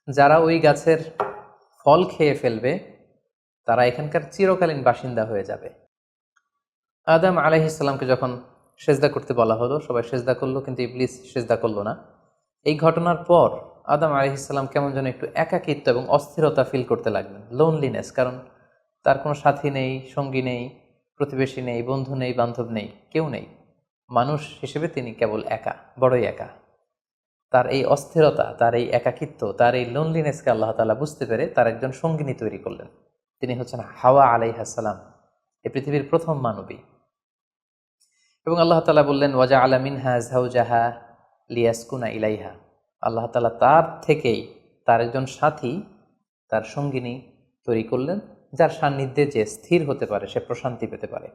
যারা ওই গাছের ফল খেয়ে ফেলবে তারা এখানকার চিরকালীন বাসিন্দা হয়ে যাবে। আদম আলাইহিস সালামকে যখন সেজদা করতে বলা হলো, সবাই সেজদা করলো, কিন্তু ইবলিস সেজদা করলো না। এই ঘটনার পর আদম আলাইহিস সালাম কেমন যেন একটু একাকিত্ব এবং অস্থিরতা ফিল করতে লাগলেন, লোনলিনেস। কারণ তার কোনো সাথী নেই, সঙ্গী নেই, প্রতিবেশী নেই, বন্ধু নেই, বান্ধব নেই, কেউ নেই। মানুষ হিসেবে তিনি কেবল একা, বড়ই একা। তার এই অস্থিরতা, তার এই একাকিত্ব, তার এই লোনলিনেসকে আল্লাহ তাআলা বুঝতে পেরে তার একজন সঙ্গিনী তৈরি করলেন। তিনি হচ্ছেন হাওয়া আলাইহিস সালাম, এই পৃথিবীর প্রথম মানবী। এবং আল্লাহ তাআলা বললেন, ওয়াজআলা মিনহা যাওজাহা লিয়াসকুনা ইলাইহা। আল্লাহ তাআলা তার থেকেই তার একজন সাথী, তার সঙ্গিনী তৈরি করলেন, যার সান্নিধ্যে যে স্থির হতে পারে, সে প্রশান্তি পেতে পারে।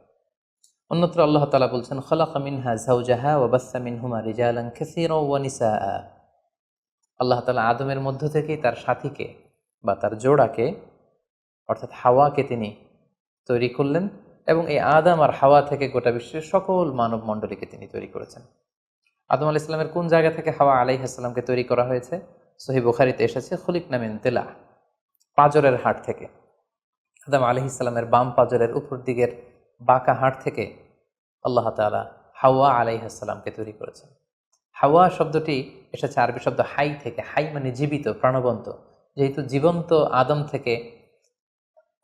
অন্যত্র আল্লাহ তাআলা বলছেন, খালাকা মিনহা যাওজাহা ওয়া বাসসা মিনহুমা রিজালান কাসীরা ওয়া নিসাআ। আল্লাহ তাআলা আদমের মধ্য থেকেই তার সাথীকে বা তার জোড়াকে, অর্থাৎ হাওয়াকে তিনি তৈরি করলেন, এবং এই আদম আর হাওয়া থেকে গোটা বিশ্বের সকল মানব মণ্ডলীকে তিনি তৈরি করেছেন। আদম আলাইহিস সালামের কোন জায়গা থেকে হাওয়া আলাইহিস সালামকে তৈরি করা হয়েছে? সহিহ বুখারীতে এসেছে, খুলিকনা মিন তিলা, পাঁজরের হাড় থেকে। আদম আলাইহিস সালামের বাম পাঁজরের উপর দিকের বাঁকা হাড় থেকে আল্লাহ তাআলা হাওয়া আলাইহিস সালামকে তৈরি করেছেন। হাওয়া শব্দটি এসেছে আরবি শব্দ হাই থেকে। হাই মানে জীবিত, প্রাণবন্ত। যেহেতু জীবন্ত আদম থেকে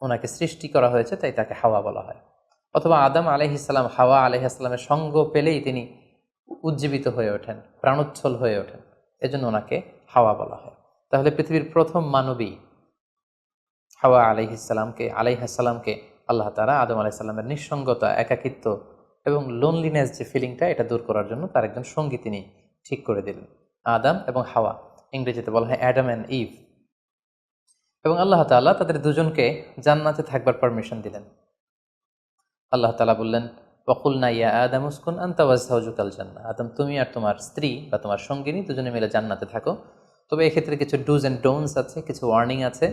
ওনাকে সৃষ্টি করা হয়েছে, তাই তাকে হাওয়া বলা হয়। অথবা আদম আলাইহিস সালাম হাওয়া আলাইহিস সালামের সঙ্গ পেলেই তিনি উজ্জীবিত হয়ে ওঠেন, প্রাণোচ্ছল হয়ে ওঠেন, এজন্য ওনাকে হাওয়া বলা হয়। তাহলে পৃথিবীর প্রথম মানবী হাওয়া আলাইহিস সালামকে আল্লাহ তাআলা আদম আলাইহিস সালামের নিঃসঙ্গতা, একাকিত্ব এবং লোনলিনেস যে ফিলিংটা, এটা দূর করার জন্য তার একজন সঙ্গী তিনি ঠিক করে দিলেন, আদম এবং হাওয়া। ইংরেজিতে বলা হয় অ্যাডাম অ্যান্ড ইভ। এবং আল্লাহ তাআলা তাদের দুজনকে জান্নাতে থাকবার পারমিশন দিলেন। আল্লাহ তাআলা বললেন, ওয়াকুলনা ইয়া আদম উসকুন আনতা ওয়া যাওজুকাল জান্নাহ। আদম, তুমি আর তোমার স্ত্রী বা তোমার সঙ্গিনী দুজনে মিলে জান্নাতে থাকো। তবে এক্ষেত্রে কিছু ডুজ অ্যান্ড ডোন্টস আছে, কিছু ওয়ার্নিং আছে,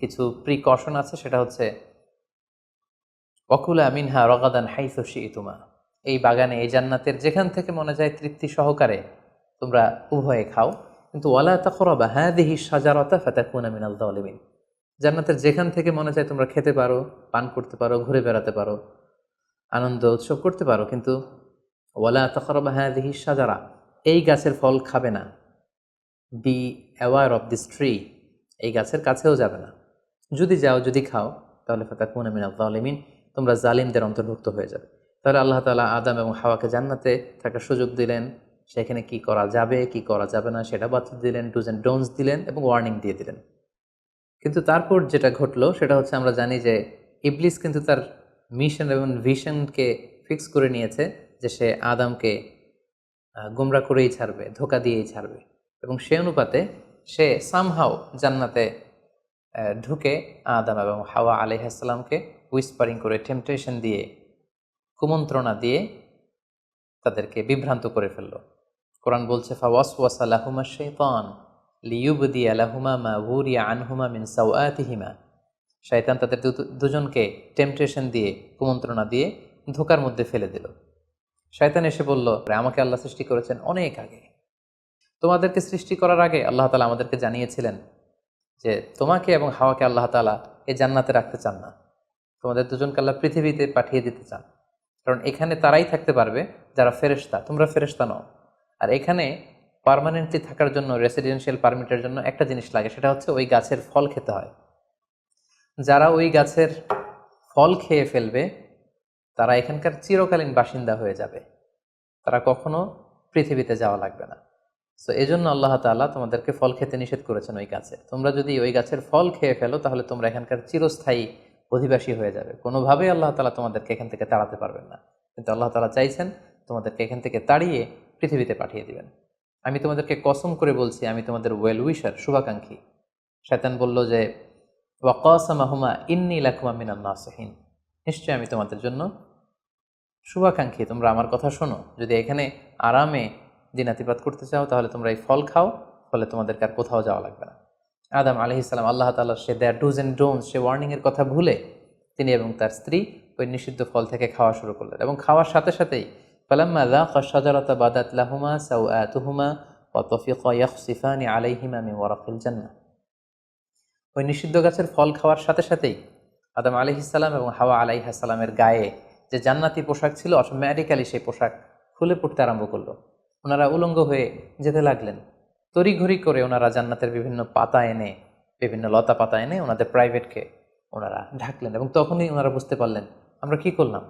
কিছু প্রিকশন আছে। সেটা হচ্ছে, ওয়াকুলা মিনহা রাগাদান হাইসু শি'তুমা। এই বাগানে, এই জান্নাতের যেখান থেকে মনে যায় তৃপ্তি সহকারে তোমরা উভয়ে খাও, কিন্তু ওয়ালা তাকরাবা হাযিহি শাজারাতা ফাতাকুনা মিনাল যালিমিন। জান্নাতের যেখান থেকে মনে চায় তোমরা খেতে পারো, পান করতে পারো, ঘুরে বেড়াতে পারো, আনন্দ উৎসব করতে পারো, কিন্তু ওয়ালা তাকরাবা হাযিহি শাজারা, এই গাছের ফল খাবে না। Be aware of this tree, এই গাছের কাছেও যাবে না। যদি যাও, যদি খাও, তাহলে ফাতাকুনা মিনাল যালিমিন, তোমরা জালিমদের অন্তর্ভুক্ত হয়ে যাবে। তাহলে আল্লাহ তাআলা আদম এবং হাওয়াকে জান্নাতে থাকার সুযোগ দিলেন। সেখানে কি করা যাবে, কি করা যাবে না সেটা বাতলে দিলেন, ডুজ অ্যান্ড ডোন্টস দিলেন এবং ওয়ার্নিং দিয়ে দিলেন। কিন্তু তারপর যেটা ঘটলো সেটা হচ্ছে, আমরা জানি যে ইবলিস কিন্তু তার মিশন এবং ভিশনকে ফিক্স করে নিয়েছে যে সে আদমকে গোমরা করেই ছাড়বে, ধোঁকা দিয়েই ছাড়বে। এবং সে অনুপাতে সে সামহাও জান্নাতে ঢুকে আদম এবং হাওয়া আলাইহিস সালামকে উইসপারিং করে, টেম্পটেশন দিয়ে, কুমন্ত্রণা দিয়ে তাদেরকে বিভ্রান্ত করে ফেলল। কোরআন বলছে, ফাওয়াসওয়াসা লাহুমা শাইতান লিইউবদিয়া লাহুমা মা উরিয়া আনহুমা মিন সাওআতিহিমা। শয়তান তাদের দুজনকে টেম্পটেশন দিয়ে, কুমন্ত্রণা দিয়ে ধোঁকার মধ্যে ফেলে দিল। শয়তান এসে বলল, আমাকে আল্লাহ সৃষ্টি করেছেন অনেক আগে, তোমাদেরকে সৃষ্টি করার আগে আল্লাহ তাআলা আমাদেরকে জানিয়েছিলেন যে তোমাকে এবং হাওয়াকে আল্লাহ তাআলা এই জান্নাতে রাখতে চান না, তোমাদের দুজনকে আল্লাহ পৃথিবীতে পাঠিয়ে দিতে চান। কারণ এখানে তারাই থাকতে পারবে যারা ফেরেশতা, তোমরা ফেরেশতা নও। আর এখানে পার্মানেন্টলি থাকার জন্য, রেসিডেন্সিয়াল পারমিটের জন্য একটা জিনিস লাগে, সেটা হচ্ছে ওই গাছের ফল খেতে হয়। যারা ওই গাছের ফল খেয়ে ফেলবে তারা এখানকার চিরকালীন বাসিন্দা হয়ে যাবে, তারা কখনো পৃথিবীতে যাওয়া লাগবে না। সো এই জন্য আল্লাহ তাআলা তোমাদেরকে ফল খেতে নিষেধ করেছেন ওই গাছে। তোমরা যদি ওই গাছের ফল খেয়ে ফেলো তাহলে তোমরা এখানকার চিরস্থায়ী অধিবাসী হয়ে যাবে। কোনোভাবেই আল্লাহ তাআলা তোমাদেরকে এখান থেকে তাড়াতে পারবেন না। কিন্তু আল্লাহ তাআলা চাইছেন তোমাদেরকে এখান থেকে তাড়িয়ে পৃথিবীতে পাঠিয়ে দিবেন। আমি তোমাদেরকে কসম করে বলছি, আমি তোমাদের ওয়েল উইশার, শুভাকাঙ্ক্ষী। শয়তান বলল যে, ওয়াকাসামাহুমা ইন্নী লাকুমা মিনান নাসিহিন, নিশ্চয় আমি তোমাদের জন্য শুভাকাঙ্ক্ষী, তোমরা আমার কথা শোনো। যদি এখানে আরামে দিনাতিপাত করতে চাও তাহলে তোমরা এই ফল খাও, ফলে তোমাদেরকে আর কোথাও যাওয়া লাগবে না। আদম আলাইহিস সালাম আল্লাহ তাআলার সে দেয়ার ডুজ অ্যান্ড ডোন্টস, সে ওয়ার্নিংয়ের কথা ভুলে তিনি এবং তার স্ত্রী ওই নিষিদ্ধ ফল থেকে খাওয়া শুরু করলেন। এবং খাওয়ার সাথে সাথেই ফালাম্মা যাকা শাজারাতা বাদাত লাহুমা সাওআতুহুমা ওয়া তাফিকা ইয়াখসিফানি আলাইহিমা মিন ওয়ারাকিল জান্নাহ। ওই নিষিদ্ধ গাছের ফল খাওয়ার সাথে সাথেই আদম আলাইহিসসালাম এবং হাওয়া আলাইহিসসালামের গায়ে যে জান্নাতি পোশাক ছিল অটোমেটিক্যালি সেই পোশাক খুলে পড়তে আরম্ভ করলো। ওনারা উলঙ্গ হয়ে যেতে লাগলেন। তড়িঘড়ি করে ওনারা জান্নাতের বিভিন্ন পাতা এনে, বিভিন্ন লতা পাতা এনে ওনাদের প্রাইভেটকে ওনারা ঢাকলেন। এবং তখনই ওনারা বুঝতে পারলেন, আমরা কি করলাম,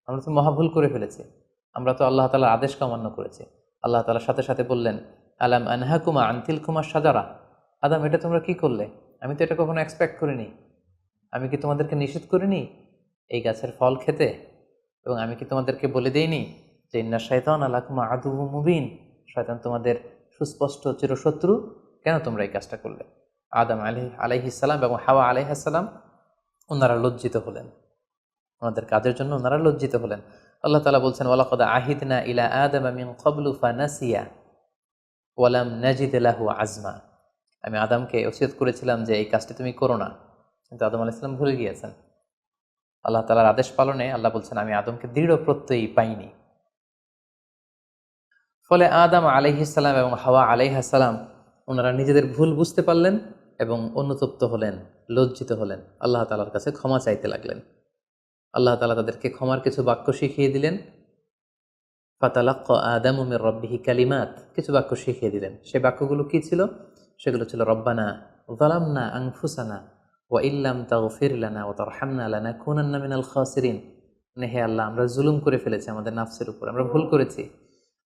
আমরা তো মহাভুল করে ফেলেছি, আমরা তো আল্লাহ তাআলার আদেশকে অমান্য করেছি। আল্লাহ তাআলার সাথে সাথে বললেন, আলাম আনহাকুমা আনতিল কুমার সাজারা, আদম এটা তোমরা কি করলে, আমি তো এটা কখনো এক্সপেক্ট করিনি, আমি কি তোমাদেরকে নিষেধ করিনি এই গাছের ফল খেতে, এবং আমি কি তোমাদেরকে বলে দেইনি যে ইন্না শাইতান লাকুমা আদুউম মুবিন, শয়তান তোমাদের সুস্পষ্ট চিরশত্রু, কেন তোমরা এই কাজটা করলে। আদম আলাইহিসসালাম এবং হাওয়া আলাইহিসসালাম ওনারা লজ্জিত হলেন, ওনাদের কাজের জন্য ওনারা লজ্জিত হলেন। আল্লাহ তাআলা বলছেন, ওয়ালাকাদ আহিদনা ইলা আদামা মিন ক্বাবলু ফানাসিয়া ওয়ালাম নাজিদ লাহু আজমা, আমি আদমকে ওসিয়ত করেছিলাম যে এই কাজটি তুমি করো না, কিন্তু আদম আলাইহিস সালাম ভুলে গিয়েছেন। আল্লাহ তাআলার আদেশ পালনে আল্লাহ বলছেন, আমি আদমকে দৃঢ় প্রত্যয়ী পাইনি। ফলে আদম আলাইহিস সালাম এবং হাওয়া আলাইহিস সালাম ওনারা নিজেদের ভুল বুঝতে পারলেন এবং অনুতপ্ত হলেন, লজ্জিত হলেন, আল্লাহ তাআলার কাছে ক্ষমা চাইতে লাগলেন। আল্লাহ তাআলা তাদেরকে ক্ষমার কিছু বাক্য শিখিয়ে দিলেন। ফাতালাক্কা আদামু মির রাব্বিহি কালিমাত, কিছু বাক্য শিখিয়ে দিলেন। সেই বাক্যগুলো কি ছিল? সেগুলো ছিল, রব্বানা যালামনা আনফুসানা ওয়া ইল্লাম তাগফির লানা ওয়া তারহামনা লানাকুনান্না মিনাল খাসিরিন, মানে হে আল্লাহ, আমরা জুলুম করে ফেলেছি আমাদের নাফসের উপর, আমরা ভুল করেছি,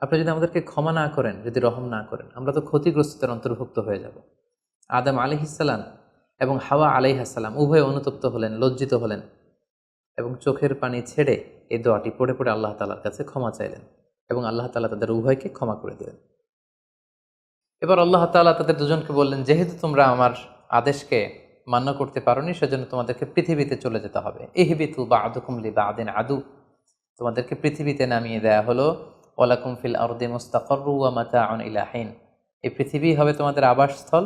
আপনি যদি আমাদেরকে ক্ষমা না করেন, যদি রহম না করেন, আমরা তো ক্ষতিগ্রস্তদের অন্তর্ভুক্ত হয়ে যাব। আদম আলাইহিস সালাম এবং হাওয়া আলাইহিস সালাম উভয়ে অনুতপ্ত হলেন, লজ্জিত হলেন এবং চোখের পানি ছেড়ে এই দোয়াটি পড়ে পড়ে আল্লাহ তাআলার কাছে ক্ষমা চাইলেন এবং আল্লাহ তাআলা তাদের উভয়কে ক্ষমা করে দিলেন। এবার আল্লাহ তাআলা তাদের দুজনকে বললেন, যেহেতু তোমরা আমার আদেশকে মান্য করতে পারোনি, সেজন্য তোমাদেরকে পৃথিবীতে চলে যেতে হবে। ইহবিতু বা'দুকুম লিবা'দিন আদু, তোমাদেরকে পৃথিবীতে নামিয়ে দেয়া হলো। ওয়ালাকুম ফিল আরদি মুস্তাকাররু ওয়া মাতাউন ইলা হিন, এই পৃথিবী হবে তোমাদের আবাসস্থল,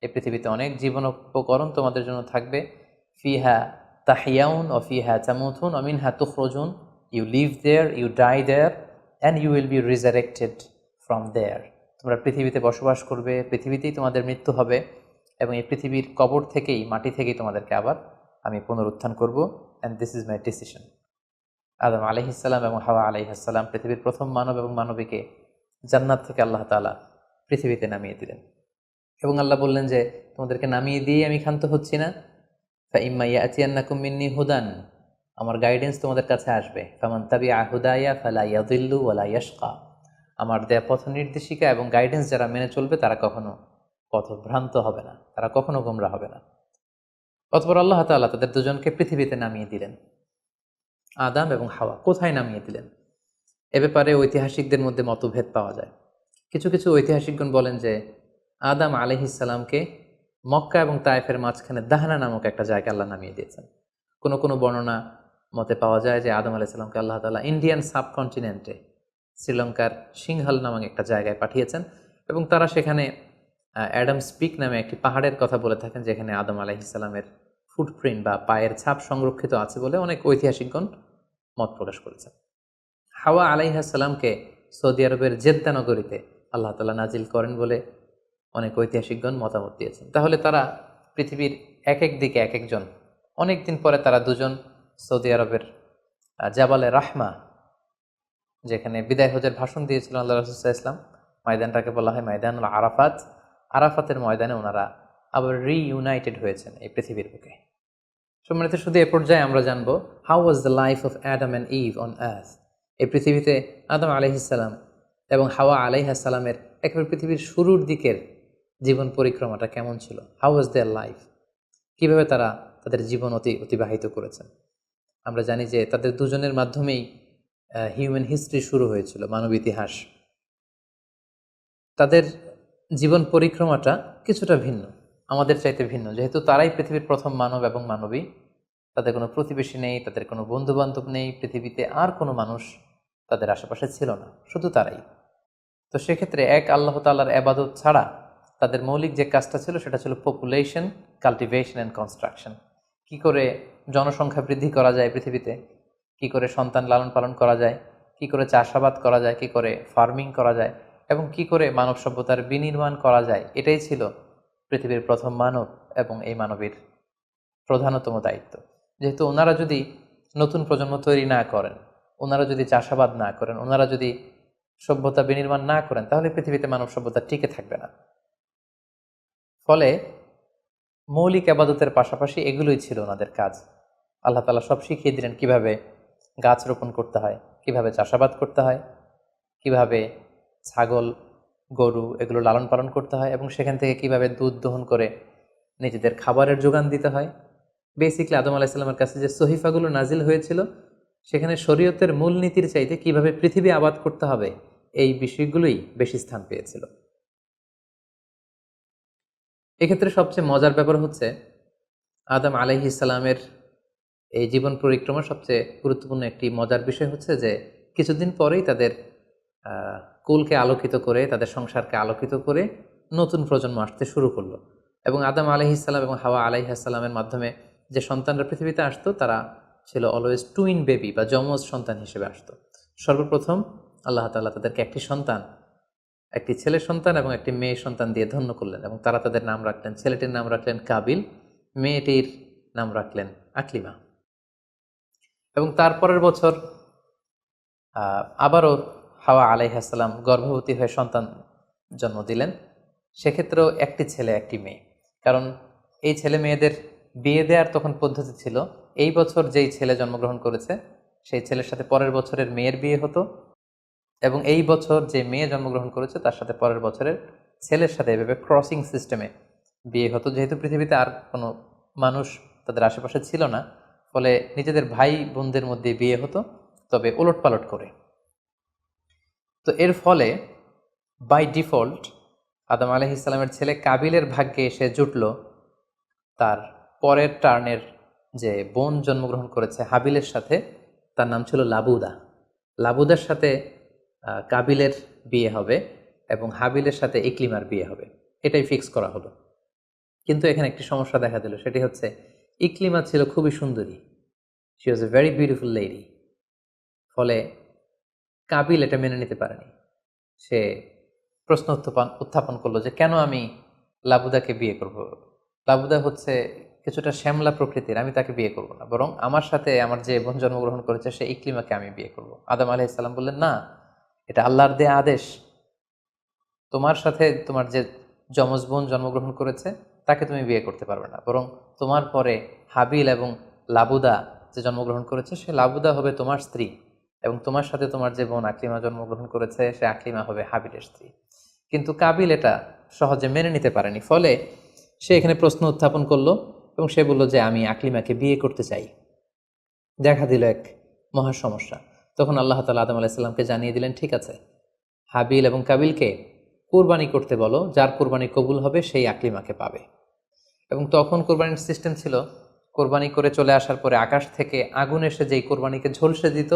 এই পৃথিবীতে অনেক জীবনোপকরণ তোমাদের জন্য থাকবে। ফিহা তাহিয়াউন ও ফিহা তামুতুন ও মিনহা তুখরুজুন, you live there, you die there, and you will be resurrected from there. তোমরা পৃথিবীতে বসবাস করবে, পৃথিবীতেই তোমাদের মৃত্যু হবে, এবং এই পৃথিবীর কবর থেকেই, মাটি থেকেই তোমাদেরকে আবার আমি পুনরুত্থান করব। And this is my decision. আদম আলাইহিস সালাম এবং হাওয়া আলাইহিস সালাম পৃথিবীর প্রথম মানব এবং মানবীকে জান্নাত থেকে আল্লাহ তাআলা পৃথিবীতে নামিয়ে দিলেন। এবং আল্লাহ বললেন যে তোমাদেরকে নামিয়ে দিয়ে আমি ক্ষান্ত হচ্ছি না। ফাইম্মা ইয়াতিয়ান্নাকুম মিন্নি হুদান, আমার গাইডেন্স তোমাদের কাছে আসবে। ফামান তাবিআ হুদায়া ফালা ইয়াযিল্লু ওয়ালা ইয়াশকা, আমার দেয়া পথ নির্দেশিকা এবং গাইডেন্স যারা মেনে চলবে তারা কখনো পথভ্রান্ত হবে না, তারা কখনো গোমরা হবে না। অতঃপর আল্লাহ তাআলা তাদের দুজনকে পৃথিবীতে নামিয়ে দিলেন। আদম এবং হাওয়া কোথায় নামিয়ে দিলেন, এ ব্যাপারে ঐতিহাসিকদের মধ্যে মতভেদ পাওয়া যায়। কিছু কিছু ঐতিহাসিকগণ বলেন যে আদম আলাইহিস সালামকে মক্কা এবং তায়েফের মাঝখানে দাহনা নামক একটা জায়গায় আল্লাহ নামিয়ে দিয়েছেন। কোনো কোনো বর্ণনা মতে পাওয়া যায় যে আদম আলাইহিস সালামকে আল্লাহ তাআলা ইন্ডিয়ান সাবকন্টিনেন্টে শ্রীলঙ্কার সিংহাল নামক একটা জায়গায় পাঠিয়েছেন, এবং তারা সেখানে অ্যাডামস পিক নামে একটি পাহাড়ের কথা বলে থাকেন, যেখানে আদম আলাইহিস সালামের ফুটপ্রিন্ট বা পায়ের ছাপ সংরক্ষিত আছে বলে অনেক ঐতিহাসিকগণ মত প্রকাশ করেছেন। হাওয়া আলাইহিস সালামকে সৌদি আরবের জেদ্দা নগরীতে আল্লাহ তাআলা নাজিল করেন বলে অনেক ঐতিহাসিকগণ মতামত দিয়েছেন। তাহলে তারা পৃথিবীর এক এক দিকে এক একজন, অনেক দিন পরে তারা দুজন সৌদি আরবের জাবালে রাহমা, যেখানে বিদায় হজের ভাষণ দিয়েছিলেন আল্লাহ রাসূল সাল্লাল্লাহু আলাইহি ওয়াসাল্লাম, ময়দানটাকে বলা হয় ময়দানুল আরাফাত, আরাফাতের ময়দানে ওনারা আবার রিইউনাইটেড হয়েছেন এই পৃথিবীর বুকে। সম্মানিত, শুধু এ পর্যায়ে আমরা জানবো how was the life of Adam and Eve on earth. এই পৃথিবীতে আদম আলাইহিস সালাম এবং হাওয়া আলাইহিস সালামের একেবারে পৃথিবীর শুরুর দিকের জীবন পরিক্রমাটা কেমন ছিল, হাউ ওয়াজ দেয়ার লাইফ, কীভাবে তারা তাদের জীবন অতিবাহিত করেছেন। আমরা জানি যে তাদের দুজনের মাধ্যমেই হিউম্যান হিস্ট্রি শুরু হয়েছিল, মানব ইতিহাস। তাদের জীবন পরিক্রমাটা কিছুটা ভিন্ন, আমাদের চাইতে ভিন্ন, যেহেতু তারাই পৃথিবীর প্রথম মানব এবং মানবী। তাদের কোনো প্রতিবেশী নেই, তাদের কোনো বন্ধুবান্ধব নেই, পৃথিবীতে আর কোনো মানুষ তাদের আশেপাশে ছিল না, শুধু তারাই। তো সেক্ষেত্রে এক আল্লাহ তাআলার ইবাদত ছাড়া তাদের মৌলিক যে কাজটা ছিল সেটা ছিল পপুলেশন, কাল্টিভেশন অ্যান্ড কনস্ট্রাকশন। কী করে জনসংখ্যা বৃদ্ধি করা যায় পৃথিবীতে, কী করে সন্তান লালন পালন করা যায়, কী করে চাষাবাদ করা যায়, কী করে ফার্মিং করা যায়, এবং কী করে মানব সভ্যতার বিনির্মাণ করা যায়, এটাই ছিল পৃথিবীর প্রথম মানব এবং এই মানবের প্রধানতম দায়িত্ব। যেহেতু ওনারা যদি নতুন প্রজন্ম তৈরি না করেন, ওনারা যদি চাষাবাদ না করেন, ওনারা যদি সভ্যতা বিনির্মাণ না করেন, তাহলে পৃথিবীতে মানব সভ্যতা টিকে থাকবে না। ফলে মৌলিক আবাদতের পাশাপাশি এগুলোই ছিল ওনাদের কাজ। আল্লাহ তাআলা সব শিখিয়ে দিলেন কিভাবে গাছ রোপণ করতে হয়, কিভাবে চাষাবাদ করতে হয়, কিভাবে ছাগল গরু এগুলো লালন পালন করতে হয়, এবং সেখান থেকে কিভাবে দুধ দহন করে নিজেদের খাবারের যোগান দিতে হয়। বেসিকলি আদম আলাইসাল্লামের কাছে যে সহিফাগুলো নাজিল হয়েছিল, সেখানে শরীয়তের মূলনীতির চাইতে কিভাবে পৃথিবী আবাদ করতে হবে এই বিষয়গুলোই বেশি স্থান পেয়েছিল। এক্ষেত্রে সবচেয়ে মজার ব্যাপার হচ্ছে আদম আলাইহিস সালামের এই জীবন পরিক্রমার সবচেয়ে গুরুত্বপূর্ণ একটি মজার বিষয় হচ্ছে যে কিছুদিন পরেই তাদের কুলকে আলোকিত করে, তাদের সংসারকে আলোকিত করে নতুন প্রজন্ম আসতে শুরু করলো। এবং আদম আলাইহিস সালাম এবং হাওয়া আলাইহিস সালামের মাধ্যমে যে সন্তানরা পৃথিবীতে আসতো তারা ছিল অলওয়েজ টুইন বেবি বা যমজ সন্তান হিসেবে আসতো। সর্বপ্রথম আল্লাহ তাআলা তাদেরকে একটি সন্তান, একটি ছেলে সন্তান এবং একটি মেয়ে সন্তান দিয়ে ধন্য করলেন, এবং তারা তাদের নাম রাখলেন, ছেলেটির নাম রাখলেন কাবিল, মেয়েটির নাম রাখলেন আকলিমা। এবং তারপরের বছর আবারও হাওয়া আলাইহিস সালাম গর্ভবতী হয়ে সন্তান জন্ম দিলেন। সেক্ষেত্রেও একটি ছেলে একটি মেয়ে, কারণ এই ছেলে মেয়েদের বিয়ে দেওয়ার তখন পদ্ধতি ছিল এই বছর যেই ছেলে জন্মগ্রহণ করেছে সেই ছেলের সাথে পরের বছরের মেয়ের বিয়ে হতো, এবং এই বছর যে মেয়ে জন্মগ্রহণ করেছে তার সাথে পরের বছরের ছেলের সাথে এভাবে ক্রসিং সিস্টেমে বিয়ে হতো। যেহেতু পৃথিবীতে আর কোনো মানুষ তাদের আশেপাশে ছিল না, ফলে নিজেদের ভাই বোনদের মধ্যে বিয়ে হতো, তবে ওলট পালট করে। তো এর ফলে বাই ডিফল্ট আদম আলাইহিস সালামের ছেলে কাবিলের ভাগ্যে এসে জুটল তার পরের টার্নের যে বোন জন্মগ্রহণ করেছে হাবিলের সাথে, তার নাম ছিল লাবুদা। লাবুদার সাথে কাবিলের বিয়ে হবে এবং হাবিলের সাথে ইকলিমার বিয়ে হবে, এটাই ফিক্স করা হলো। কিন্তু এখানে একটি সমস্যা দেখা দিল, সেটি হচ্ছে ইকলিমা ছিল খুবই সুন্দরী, she was a very beautiful lady. ফলে কাবিল এটা মেনে নিতে পারেনি। সে প্রশ্ন উত্থাপন করলো যে কেন আমি লাবুদাকে বিয়ে করব? লাবুদা হচ্ছে কিছুটা শ্যামলা প্রকৃতির, আমি তাকে বিয়ে করব না, বরং আমার সাথে আমার যে বোন জন্মগ্রহণ করেছে সে ইকলিমাকে আমি বিয়ে করব। আদম আলাইহিস সালাম বললেন, না, এটা আল্লাহর দেয়া আদেশ। তোমার সাথে তোমার যে যমজ বোন জন্মগ্রহণ করেছে তাকে তুমি বিয়ে করতে পারবে না, বরং তোমার পরে হাবিল এবং লাবুদা যে জন্মগ্রহণ করেছে সে লাবুদা হবে তোমার স্ত্রী, এবং তোমার সাথে তোমার যে বোন আকলিমা জন্মগ্রহণ করেছে সে আকলিমা হবে হাবিলের স্ত্রী। কিন্তু কাবিল এটা সহজে মেনে নিতে পারেনি। ফলে সে এখানে প্রশ্ন উত্থাপন করলো এবং সে বলল যে আমি আকলিমাকে বিয়ে করতে চাই। দেখা দিল এক মহা সমস্যা। তখন আল্লাহ তাআলা আদম আলাইহিস সালামকে জানিয়ে দিলেন, ঠিক আছে, হাবিল এবং কাবিলকে কোরবানি করতে বলো, যার কোরবানি কবুল হবে সেই আকলিমাকে পাবে। এবং তখন কোরবানির সিস্টেম ছিল, কোরবানি করে চলে আসার পরে আকাশ থেকে আগুন এসে যেই কোরবানিকে ঝলসে দিত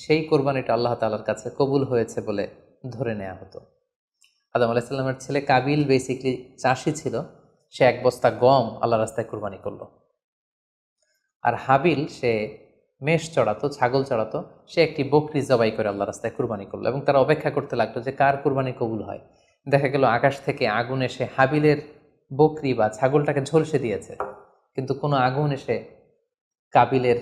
সেই কোরবানিটা আল্লাহ তাআলার কাছে কবুল হয়েছে বলে ধরে নেওয়া হতো। আদম আলাইহিস সালামের ছেলে কাবিল বেসিকলি চাষি ছিল, সে এক বস্তা গম আল্লাহ রাস্তায় কোরবানি করলো। আর হাবিল সে মেষ চড়াতো, ছাগল চড়াতো, সে একটি বকরি জবাই করে আল্লাহ রাস্তায় কুরবানি করলো, এবং তারা অপেক্ষা করতে লাগলো যে কার কুরবানি কবুল হয়। দেখা গেল আকাশ থেকে আগুন এসে হাবিলের বকরি বা ছাগলটাকে ঝলসে দিয়েছে, কিন্তু কোনো আগুন এসে কাবিলের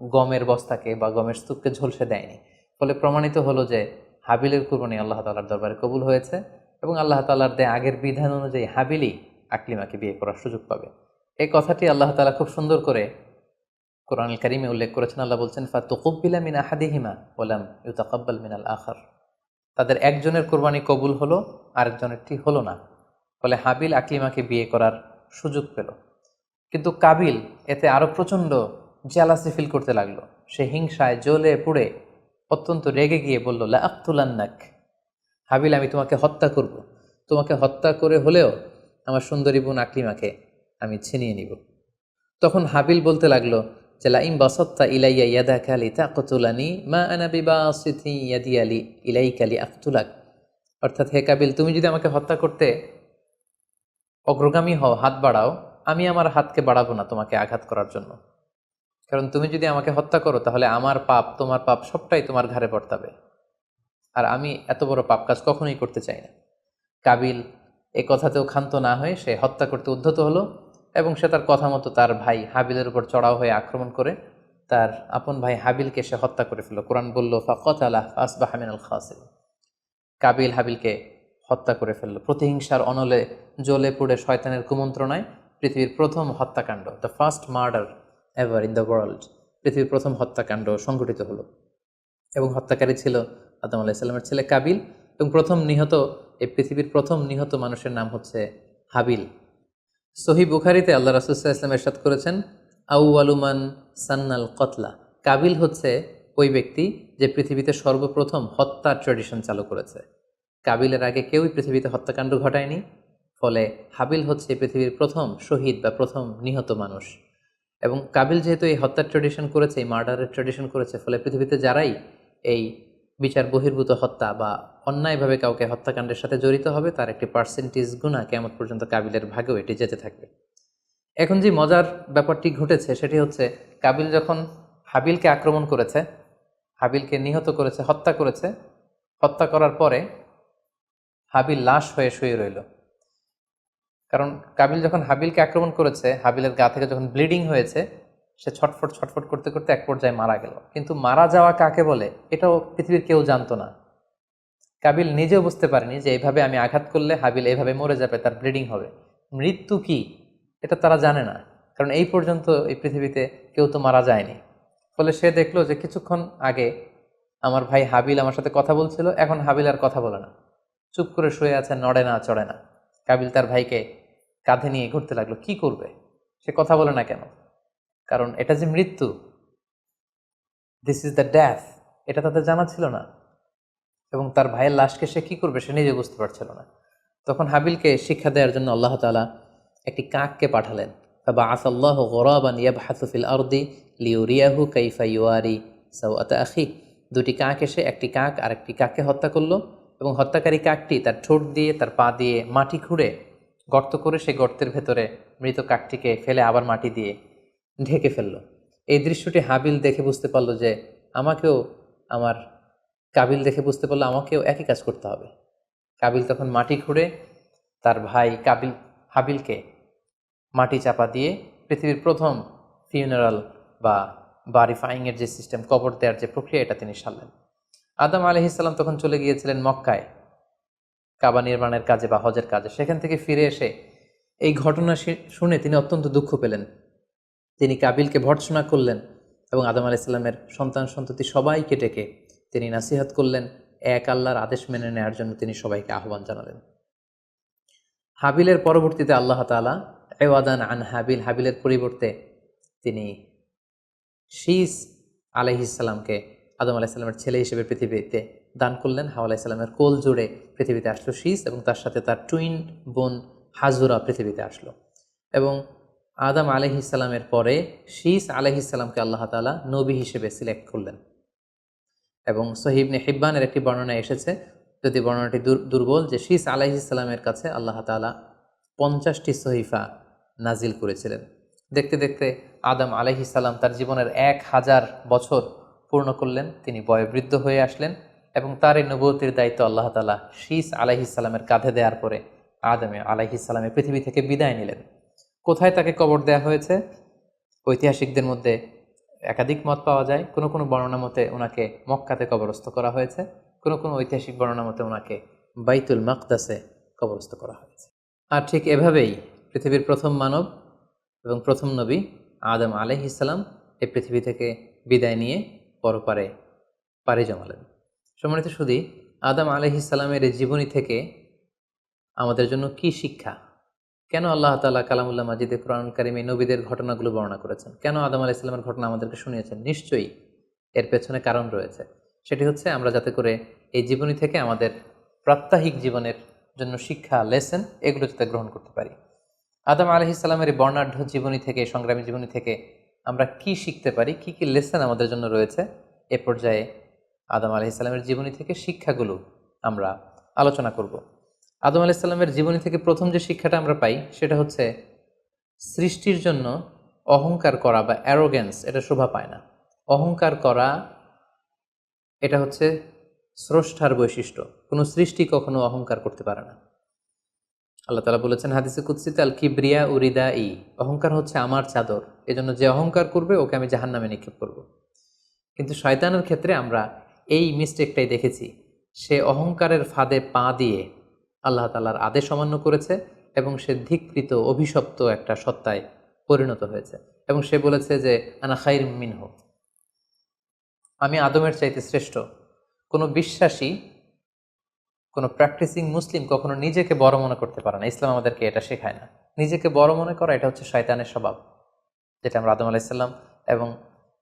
গমের বস্তাকে বা গমের স্তূপকে ঝলসে দেয়নি। ফলে প্রমাণিত হলো যে হাবিলের কুরবানি আল্লাহ তাআলার দরবারে কবুল হয়েছে, এবং আল্লাহ তাআলার দেয়া আগের বিধান অনুযায়ী হাবিলই আকলিমাকে বিয়ে করার সুযোগ পাবে। এই কথাটি আল্লাহ তাআলা খুব সুন্দর করে কোরআনুল কারীমে উল্লেখ করেছেন। আল্লাহ বলছেন, ফাতুকুব্বিলা মিন আহাদিহিমা ওয়া লাম ইউতাকাব্বাল মিনাল আখার। তাদের একজনের কোরবানি কবুল হলো, আরেকজনেরটি হলো না। ফলে হাবিল আকলিমাকে বিয়ে করার সুযোগ পেল। কিন্তু কাবিল এতে আরো প্রচণ্ড জেলাসি ফিল করতে লাগলো। সে হিংসায় জ্বলে পুড়ে অত্যন্ত রেগে গিয়ে বলল, লা আক্তুলান্নাক, হাবিল আমি তোমাকে হত্যা করব, তোমাকে হত্যা করে হলেও আমার সুন্দরী বোন আকলিমাকে আমি ছিনিয়ে নিব। তখন হাবিল বলতে লাগলো যে লাইম বাসাত্তা ইলাইয়া ইয়াদাকা লিতাকতুলানি মা আনা বিবাসিতি ইয়াদিয়া ইলাইকা লিআকতুলাক। অর্থাৎ, হে কাবিল, তুমি যদি আমাকে হত্যা করতে অগ্রগামী হও, হাত বাড়াও, আমি আমার হাতকে বাড়াবো না তোমাকে আঘাত করার জন্য। কারণ তুমি যদি আমাকে হত্যা করো তাহলে আমার পাপ, তোমার পাপ সবটাই তোমার ঘাড়ে বর্তাবে, আর আমি এত বড় পাপ কাজ কখনোই করতে চাই না। কাবিল এই কথাতেও ক্ষান্ত না হয়ে সে হত্যা করতে উদ্ধত হলো এবং সে তার কথা মতো তার ভাই হাবিলের উপর চড়াও হয়ে আক্রমণ করে তার আপন ভাই হাবিলকে সে হত্যা করে ফেলল। কোরআন বলল ফাকাতালাহু ফাসবাহা মিনাল খাসিরিন। কাবিল হাবিলকে হত্যা করে ফেলল প্রতিহিংসার অনলে জ্বলে পুড়ে শয়তানের কুমন্ত্রণায়। পৃথিবীর প্রথম হত্যাকাণ্ড, the first murder ever in the world, পৃথিবীর প্রথম হত্যাকাণ্ড সংঘটিত হলো এবং হত্যাকারী ছিল আদম আলাইহিস ছেলে কাবিল এবং এই পৃথিবীর প্রথম নিহত মানুষের নাম হচ্ছে হাবিল। সহিহ বুখারীতে আল্লাহ রাসূল সাল্লাল্লাহু আলাইহি ওয়াসাল্লাম ইরশাদ করেছেন, আউয়ালু মান সান্নাল কতলা। কাবিল হচ্ছে ওই ব্যক্তি যে পৃথিবীতে সর্বপ্রথম হত্যার ট্র্যাডিশন চালু করেছে। কাবিলের আগে কেউই পৃথিবীতে হত্যাকাণ্ড ঘটায়নি, ফলে হাবিল হচ্ছে পৃথিবীর প্রথম শহীদ বা প্রথম নিহত মানুষ। এবং কাবিল যেহেতু এই হত্যার ট্র্যাডিশন করেছে, এই মার্ডারের ট্র্যাডিশন করেছে, ফলে পৃথিবীতে যারাই এই বিচার বহির্ভূত হত্যা বা অন্যায়ভাবে কাউকে হত্যাকাণ্ডের সাথে জড়িত হবে তার একটি পার্সেন্টেজ গুণা কিয়ামত পর্যন্ত কাবিলের ভাগেও এটি যেতে থাকবে। এখন যে মজার ব্যাপারটি ঘটেছে সেটি হচ্ছে, কাবিল যখন হাবিলকে আক্রমণ করেছে, হাবিলকে নিহত করেছে, হত্যা করেছে, হত্যা করার পরে হাবিল লাশ হয়ে শুয়ে রইল। কারণ কাবিল যখন হাবিলকে আক্রমণ করেছে, হাবিলের গা থেকে যখন ব্লিডিং হয়েছে, সে ছটফট ছটফট করতে করতে এক পর্যায়ে মারা গেল। কিন্তু মারা যাওয়া কাকে বলে এটাও পৃথিবীর কেউ জানতো না। কাবিল নিজেও বুঝতে পারেনি যে এইভাবে আমি আঘাত করলে হাবিল এইভাবে মরে যাবে, তার ব্লিডিং হবে। মৃত্যু কি এটা তারা জানে না, কারণ এই পর্যন্ত এই পৃথিবীতে কেউ তো মারা যায়নি। ফলে সে দেখলো যে কিছুক্ষণ আগে আমার ভাই হাবিল আমার সাথে কথা বলছিল, এখন হাবিল আর কথা বলে না, চুপ করে শুয়ে আছে, নড়ে না চড়ে না। কাবিল তার ভাইকে কাঁধে নিয়ে ঘুরতে লাগলো। কি করবে, সে কথা বলে না কেন? কারণ এটা যে মৃত্যু, দিস ইজ দ্য ডেথ, এটা তাদের জানা ছিল না। এবং তার ভাইয়ের লাশকে সে কী করবে সে নিজে বুঝতে পারছিল না। তখন হাবিলকে শিক্ষা দেওয়ার জন্য আল্লাহ তাআলা একটি কাককে পাঠালেন। ফাবাআস আল্লাহু গুরাবান ইয়াবহাসু ফিল আরদি লিউরিয়াহু কাইফা ইউয়ারি সাওআতা আখি। দুটি কাক এসে একটি কাক আর একটি কাককে হত্যা করলো এবং হত্যাকারী কাকটি তার ঠোঁট দিয়ে তার পা দিয়ে মাটি খুঁড়ে গর্ত করে সেই গর্তের ভেতরে মৃত কাকটিকে ফেলে আবার মাটি দিয়ে ঢেকে ফেললো। এই দৃশ্যটি হাবিল দেখে বুঝতে পারলো যে আমাকেও আমার কাবিল দেখে বুঝতে পারলো আমাকেও একই কাজ করতে হবে। কাবিল তখন মাটি খুঁড়ে তার ভাই হাবিলকে মাটি চাপা দিয়ে পৃথিবীর প্রথম ফিউনারাল বা বারিফাইংয়ের যে সিস্টেম, কবর দেওয়ার যে প্রক্রিয়া, এটা তিনি সারলেন। আদম আলাইহিস সালাম তখন চলে গিয়েছিলেন মক্কায় কাবা নির্মাণের কাজে বা হজের কাজে। সেখান থেকে ফিরে এসে এই ঘটনা শুনে তিনি অত্যন্ত দুঃখ পেলেন। তিনি কাবিলকে ভর্ৎসনা করলেন এবং আদম আলাইহিস সালামের সন্তান সন্ততি সবাইকে ডেকে তিনি নাসিহত করলেন, এক আল্লাহর আদেশ মেনে নেওয়ার জন্য তিনি সবাইকে আহ্বান জানালেন। হাবিলের পরবর্তীতে আল্লাহ তাআলা এওয়াদান আন হাবিল, হাবিলের পরিবর্তে তিনি শীস আলাইহিস সালামকে আদম আলাইহিস সালামের ছেলে হিসেবে পৃথিবীতে দান করলেন। হাওয়া আলাইহিস সালামের কোল জুড়ে পৃথিবীতে আসলো শীস এবং তার সাথে তার টুইন বোন হাজুরা পৃথিবীতে আসলো। এবং আদম আলাইহিস সালামের পরে শীস আলাইহিস সালামকে আল্লাহ তাআলা নবী হিসেবে সিলেক্ট করলেন। এবং সহিহ ইবনে হিব্বানের একটি বর্ণনা এসেছে, যদি বর্ণনাটি দুর্বল, যে শীস আলাইহিস সালামের কাছে আল্লাহ তাআলা 50টি সহিফা নাজিল করেছিলেন। দেখতে দেখতে আদম আলাইহিস সালাম তার জীবনের 1000 বছর পূর্ণ করলেন। তিনি বয়োবৃদ্ধ হয়ে আসলেন এবং তার এই নবুয়তির দায়িত্ব আল্লাহ তাআলা শীস আলাইহিস সালামের কাঁধে দেওয়ার পরে আদম আলাইহিস সালামের পৃথিবী থেকে বিদায় নিলেন। কোথায় তাকে কবর দেওয়া হয়েছে? ঐতিহাসিকদের মধ্যে একাধিক মত পাওয়া যায়। কোনো কোনো বর্ণনা মতে ওনাকে মক্কাতে কবরস্থ করা হয়েছে, কোনো কোনো ঐতিহাসিক বর্ণনা মতে ওনাকে বাইতুল মাকদাসে কবরস্থ করা হয়েছে। আর ঠিক এভাবেই পৃথিবীর প্রথম মানব এবং প্রথম নবী আদম আলাইহিস সালাম এই পৃথিবী থেকে বিদায় নিয়ে পরপারে পাড়ি জমালেন। সম্মানিত সুধী, আদম আলাইহিস সালামের এই জীবনী থেকে আমাদের জন্য কি শিক্ষা? কেন আল্লাহ তাআলা কালামুল্লাহ মাজিদে কোরআন কারিমে নবীদের ঘটনাগুলো বর্ণনা করেছেন? কেন আদম আলাইহিস সালামের ঘটনা আমাদেরকে শুনিয়েছেন? নিশ্চয়ই এর পেছনে কারণ রয়েছে। সেটি হচ্ছে আমরা যাতে করে এই জীবনী থেকে আমাদের প্রাত্যহিক জীবনের জন্য শিক্ষা, লেসন, এগুলো যাতে গ্রহণ করতে পারি। আদম আলাইহিস সালামের এই বর্ণাঢ্য জীবনী থেকে, সংগ্রামী জীবনী থেকে আমরা কি শিখতে পারি, কি কি লেসন আমাদের জন্য রয়েছে, এ পর্যায়ে আদম আলাইহিস সালামের জীবনী থেকে শিক্ষাগুলো আমরা আলোচনা করব। আদম আলাইহিস সালামের জীবনী থেকে প্রথম যে শিক্ষাটা আমরা পাই সেটা হচ্ছে সৃষ্টির জন্য অহংকার করা বা অ্যারোগেন্স এটা শোভা পায় না। অহংকার করা এটা হচ্ছে স্রষ্টার বৈশিষ্ট্য। কোনো সৃষ্টি কখনো অহংকার করতে পারে না। আল্লাহ তাআলা বলেছেন হাদিসে কুদসিতে, আল কিবরিয়া উরিদা ই, অহংকার হচ্ছে আমার চাদর, এজন্য যে অহংকার করবে ওকে আমি জাহান্নামে নিক্ষেপ করব। কিন্তু শয়তানের ক্ষেত্রে আমরা এই মিস্টেকটাই দেখেছি। সে অহংকারের ফাঁদে পা দিয়ে আল্লাহ তাআলার আদেশ অমান্য করেছে এবং সে ধিক্কৃত অভিশপ্ত একটা সত্তায় পরিণত হয়েছে এবং সে বলেছে যে আনা খাইর মিনহু, আমি আদমের চাইতে শ্রেষ্ঠ। কোনো বিশ্বাসী, কোনো প্র্যাকটিসিং মুসলিম কখনো নিজেকে বড় মনে করতে পারে না। ইসলাম আমাদেরকে এটা শেখায় না। নিজেকে বড় মনে করা এটা হচ্ছে শয়তানের স্বভাব, যেটা আমরা আদম আলাইসাল্লাম এবং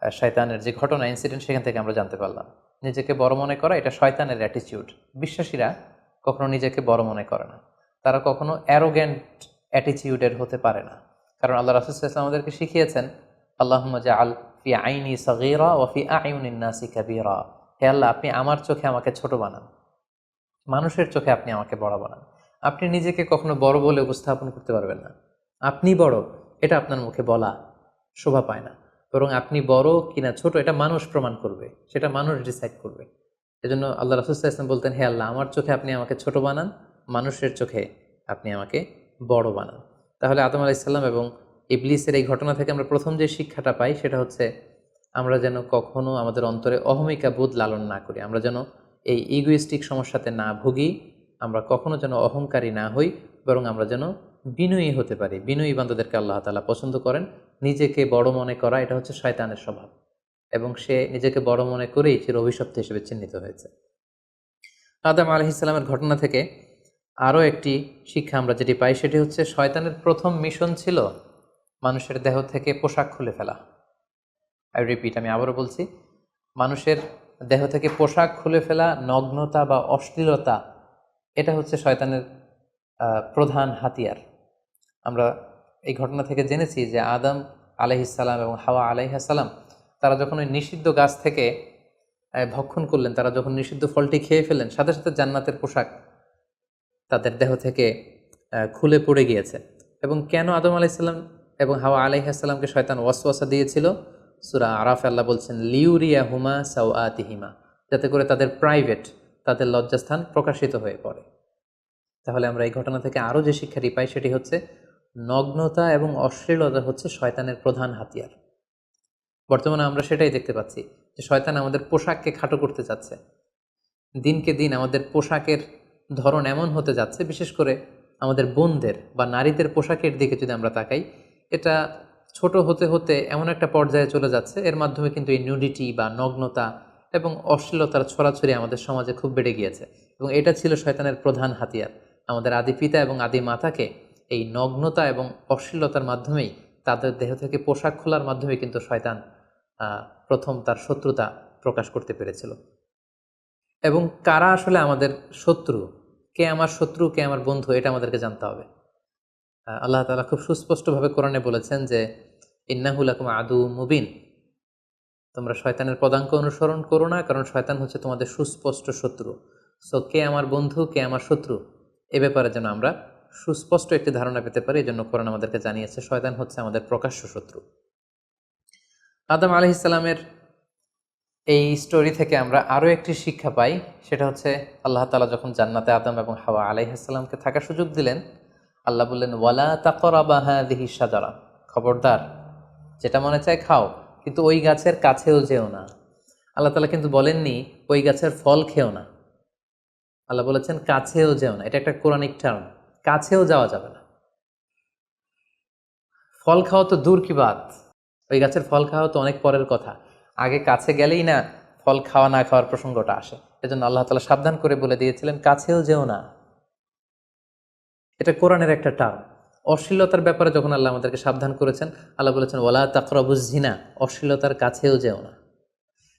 শয়তানের যে ঘটনা, ইনসিডেন্ট, সেখান থেকে আমরা জানতে পারলাম। নিজেকে বড় মনে করা এটা শয়তানের অ্যাটিটিউড। বিশ্বাসীরা কখনো নিজেকে বড় মনে করে না, তারা কখনো অ্যারোগ্যান্ট অ্যাটিটিউডের হতে পারে না। কারণ আল্লাহ রাসূল সাল্লাল্লাহু আলাইহি ওয়াসাল্লাম আমাদেরকে শিখিয়েছেন, আল্লাহুম্মা জাআল ফি আইনি সাগীরা ওয়া ফি আ'ইউনিন নাসি কাবীরা, হে আল্লাহ, আপনি আমার চোখে আমাকে ছোট বানান, মানুষের চোখে আপনি আমাকে বড় বানান। আপনি নিজেকে কখনো বড় বলে উপস্থাপন করতে পারবেন না। আপনি বড় এটা আপনার মুখে বলা শোভা পায় না, বরং আপনি বড় কিনা ছোট এটা মানুষ প্রমাণ করবে, সেটা মানুষ ডিসাইড করবে। এজন্য আল্লাহ রাসূল সাল্লাল্লাহু আলাইহি ওয়াসাল্লাম বলতেন, হে আল্লাহ, আমার চোখে আপনি আমাকে ছোট বানান, মানুষের চোখে আপনি আমাকে বড় বানান। তাহলে আদম আলাইহিস সালাম এবং ইবলিসের এই ঘটনা থেকে আমরা প্রথম যে শিক্ষাটা পাই সেটা হচ্ছে আমরা যেন কখনো আমাদের অন্তরে অহমিকা বোধ লালন না করি, আমরা যেন এই ইগোইস্টিক সমস্যাতে না ভুগি, আমরা কখনো যেন অহংকারী না হই, বরং আমরা যেন বিনয়ী হতে পারি। বিনয়ী বান্দাদেরকে আল্লাহ তাআলা পছন্দ করেন। নিজেকে বড় মনে করা এটা হচ্ছে শয়তানের স্বভাব এবং সে নিজেকে বড় মনে করেই চির অভিশপ্ত হিসেবে চিহ্নিত হয়েছে। আদম আলাইহিস সালামের ঘটনা থেকে আরও একটি শিক্ষা আমরা যেটি পাই সেটি হচ্ছে শয়তানের প্রথম মিশন ছিল মানুষের দেহ থেকে পোশাক খুলে ফেলা। আই রিপিট, আমি আবারও বলছি, মানুষের দেহ থেকে পোশাক খুলে ফেলা, নগ্নতা বা অশ্লীলতা, এটা হচ্ছে শয়তানের প্রধান হাতিয়ার। আমরা এই ঘটনা থেকে জেনেছি যে আদম আলাইহিস সালাম এবং হাওয়া আলাইহিস সালাম তারা যখন ওই নিষিদ্ধ গাছ থেকে ভক্ষণ করলেন, তারা যখন নিষিদ্ধ ফলটি খেয়ে ফেলেন, সাথে সাথে জান্নাতের পোশাক তাদের দেহ থেকে খুলে পড়ে গিয়েছে। এবং কেন আদম আলাইহিস সালাম এবং হাওয়া আলাইহিস সালামকে শয়তান ওয়াসওয়াসা দিয়েছিল? সূরা আরাফে আল্লাহ বলছেন, লিউরিয়া হুমা সাওআতিহিমা, যাতে করে তাদের প্রাইভেট, তাদের লজ্জাস্থান প্রকাশিত হয়ে পড়ে। তাহলে আমরা এই ঘটনা থেকে আরও যে শিক্ষাটি পাই সেটি হচ্ছে নগ্নতা এবং অশ্লীলতা হচ্ছে শয়তানের প্রধান হাতিয়ার। বর্তমানে আমরা সেটাই দেখতে পাচ্ছি যে শয়তান আমাদের পোশাককে খাটো করতে যাচ্ছে। দিনকে দিন আমাদের পোশাকের ধরন এমন হতে যাচ্ছে, বিশেষ করে আমাদের বোনদের বা নারীদের পোশাকের দিকে যদি আমরা তাকাই, এটা ছোট হতে হতে এমন একটা পর্যায়ে চলে যাচ্ছে, এর মাধ্যমে কিন্তু এই নিউডিটি বা নগ্নতা এবং অশ্লীলতার ছড়াছড়ি আমাদের সমাজে খুব বেড়ে গিয়েছে। এবং এটা ছিল শয়তানের প্রধান হাতিয়ার। আমাদের আদি পিতা এবং আদি মাতাকে এই নগ্নতা এবং অশ্লীলতার মাধ্যমেই, তাদের দেহ থেকে পোশাক খোলার মাধ্যমে কিন্তু শয়তান প্রথম তার শত্রুতা প্রকাশ করতে পেরেছিল। এবং কারা আসলে আমাদের শত্রু, কে আমার শত্রু, কে আমার বন্ধু, এটা আমাদেরকে জানতে হবে। আল্লাহ তাআলা খুব সুস্পষ্টভাবে কোরআনে বলেছেন যে ইন্নাহু লাকুম আদু মুবিন, তোমরা শয়তানের পদাঙ্ক অনুসরণ করো না, কারণ শয়তান হচ্ছে তোমাদের সুস্পষ্ট শত্রু। সো কে আমার বন্ধু, কে আমার শত্রু, এ ব্যাপারে যেন আমরা সুস্পষ্ট একটি ধারণা পেতে পারি, এই জন্য কোরআন আমাদেরকে জানিয়েছে শয়তান হচ্ছে আমাদের প্রকাশ্য শত্রু। আদম আলাইহিস সালামের এই স্টোরি থেকে আমরা আরও একটি শিক্ষা পাই, সেটা হচ্ছে আল্লাহ তাআলা যখন জান্নাতে আদম এবং হাওয়া আলাইহিস সালামকে থাকার সুযোগ দিলেন, আল্লাহ বললেন, ওয়ালা তাকরাবা হাযিহি শাজারা, খবরদার, যেটা মনে চায় খাও, কিন্তু ওই গাছের কাছেও যেও না। আল্লাহ তাআলা কিন্তু বলেননি ওই গাছের ফল খেও না, আল্লাহ বলেছেন কাছেও যেও না। এটা একটা কোরআনিক টার্ম, কাছেও যাওয়া যাবে না। ফল খাওয়া তো দূর কি বাত, ওই গাছের ফল খাওয়া তো অনেক পরের কথা, আগে কাছে গেলেই না ফল খাওয়া না খাওয়ার প্রসঙ্গটা আসে। এজন্য আল্লাহ তাআলা সাবধান করে বলে দিয়েছিলেন কাছেও যেও না। এটা কোরআনের একটা টার্ম। অশ্লীলতার ব্যাপারে যখন আল্লাহ আমাদেরকে সাবধান করেছেন, আল্লাহ বলেছেন ওয়ালা তাকরাবুজ জিনা, অশ্লীলতার কাছেও যেও না।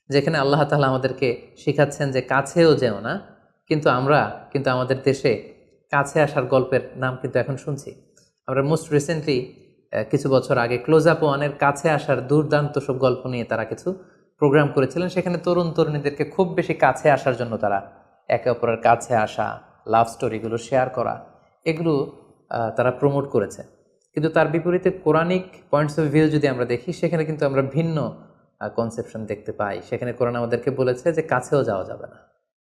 যেখানে আল্লাহ তাআলা আমাদেরকে শেখাচ্ছেন যে কাছেও যেও না, কিন্তু আমরা আমাদের দেশে কাছে আসার গল্পের নাম কিন্তু এখন শুনছি। আমরা মোস্ট রিসেন্টলি কিছু বছর আগে ক্লোজ আপ ওয়ানের কাছে আসার দুর্দান্ত সব গল্প নিয়ে তারা কিছু প্রোগ্রাম করেছিলেন। সেখানে তরুণ তরুণীদেরকে খুব বেশি কাছে আসার জন্য তারা একে অপরের কাছে আসা, লাভ স্টোরিগুলো শেয়ার করা, এগুলো তারা প্রমোট করেছে। কিন্তু তার বিপরীতে কোরআনিক পয়েন্টস অফ ভিউ যদি আমরা দেখি, সেখানে কিন্তু আমরা ভিন্ন কনসেপশন দেখতে পাই। সেখানে কোরআন আমাদেরকে বলেছে যে কাছেও যাওয়া যাবে না।